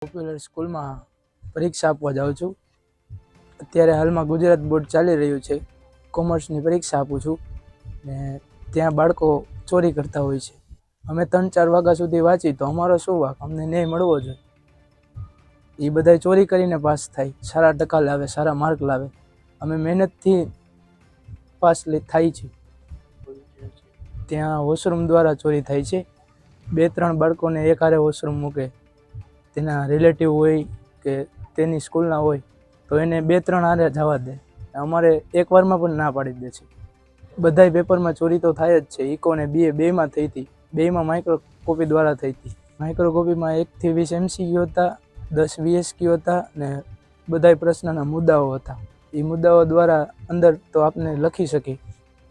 Popular સ્કૂલમાં પરીક્ષા આપવા જાઉં છું. અત્યારે હાલમાં ગુજરાત બોર્ડ ચાલી રહ્યું છે. કોમર્સની પરીક્ષા આપું છું ને ત્યાં બાળકો ચોરી કરતા હોય છે. અમે 3-4 વાગ્યા સુધી વાંચી તો અમારો શું વાંક, અમને ન્યાય મળવો જોઈએ. એ બધા ચોરી કરીને પાસ થાય, સારા ટકા લાવે, સારા માર્ક લાવે. અમે મહેનતથી પાસ થાય છે. ત્યાં વોશરૂમ દ્વારા ચોરી થાય છે. 2-3 બાળકોને એક હારે વોશરૂમ મૂકે, તેના રિલેટિવ હોય કે તેની સ્કૂલના હોય તો એને 2-3 હારે જવા દે. અમારે એકવારમાં પણ ના પાડી દે છે. બધાય પેપરમાં ચોરી તો થાય જ છે. ઇકો ને BA બેયમાં થઈ હતી. બેયમાં માઇક્રો કોપી દ્વારા થઈ હતી. માઇક્રો કોપીમાં 1 થી 20 MCQ હતા, 10 VSQ હતા ને બધાય પ્રશ્નના મુદ્દાઓ હતા. એ મુદ્દાઓ દ્વારા અંદર તો આપને લખી શકી,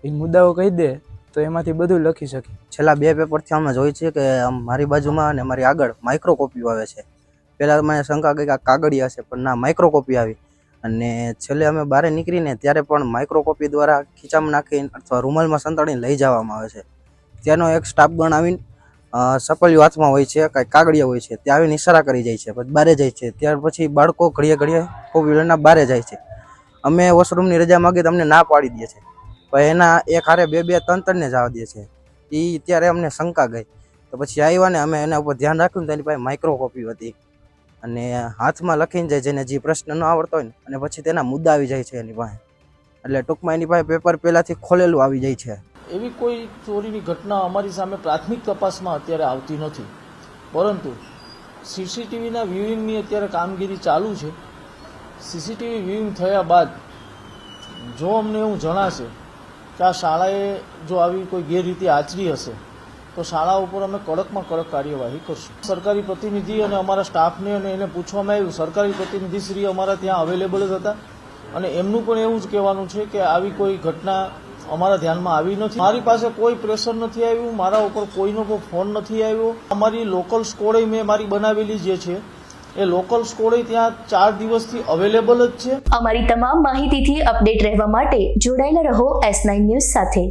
એ મુદ્દાઓ કહી દે તો એમાંથી બધું લખી શકી. છેલ્લા 2 પેપરથી અમે જોઈ છે કે મારી બાજુમાં અને મારી આગળ માઇક્રો કોપીઓ આવે છે. પહેલાં મને શંકા ગઈ કે કાગળિયા છે, પણ ના, માઇક્રો કોપી આવી. અને છેલ્લે અમે બહાર નીકળીને ત્યારે પણ માઇક્રો કોપી દ્વારા ખીચામાં નાખીને અથવા રૂમાલમાં સંતાડીને લઈ જવામાં આવે છે. ત્યાંનો એક સ્ટાફગણ આવીને સપલિયું હાથમાં હોય છે, કાંઈ કાગળિયા હોય છે, ત્યાં આવીને ઇશારા કરી જાય છે, પછી બહાર જાય છે. ત્યાર પછી બાળકો ઘડીએ ઘડીએ કોપી લઈને બહાર જાય છે. અમે વોશરૂમની રજા માગી તો અમને ના પાડી દે છે, પણ એના એક હારે 2-3 ને જવા દે છે. એ ત્યારે અમને શંકા ગઈ, તો પછી આવ્યા ને અમે એના ઉપર ધ્યાન રાખ્યું ને તેની પાસે માઇક્રો કોપી હતી અને હાથમાં લખીને જાય, જેને જે પ્રશ્ન ન આવડતો હોય ને, અને પછી તેના મુદ્દા આવી જાય છે એની પાસે. એટલે ટૂંકમાં એની પાસે પેપર પહેલાંથી ખોલેલું આવી જાય છે. એવી કોઈ ચોરીની ઘટના અમારી સામે પ્રાથમિક તપાસમાં અત્યારે આવતી નથી, પરંતુ CCTVના વ્યુઇંગની અત્યારે કામગીરી ચાલુ છે. CCTV વ્યુઇંગ થયા બાદ જો અમને એવું જણાશે કે આ શાળાએ જો આવી કોઈ ગેરરીતિ આચરી હશે તો શાળા ઉપર અમે કડકમાં કડક કાર્યવાહી કરશું. સરકારી પ્રતિનિધિ અને અમારા સ્ટાફને અને એને પૂછવામાં આવ્યું, સરકારી પ્રતિનિધિશ્રી અમારા ત્યાં અવેલેબલ જ હતા અને એમનું પણ એવું જ કહેવાનું છે કે આવી કોઈ ઘટના અમારા ધ્યાનમાં આવી નથી. મારી પાસે કોઈ પ્રેશર નથી આવ્યું, મારા ઉપર કોઈનો કોઈ ફોન નથી આવ્યો. અમારી લોકલ સ્કોડે મેં મારી બનાવેલી જે છે એ લોકલ સ્કોડે ત્યાં 4 દિવસથી અવેલેબલ જ છે. અમારી તમામ માહિતીથી અપડેટ રહેવા માટે જોડાયેલા રહો S9 ન્યૂઝ સાથે.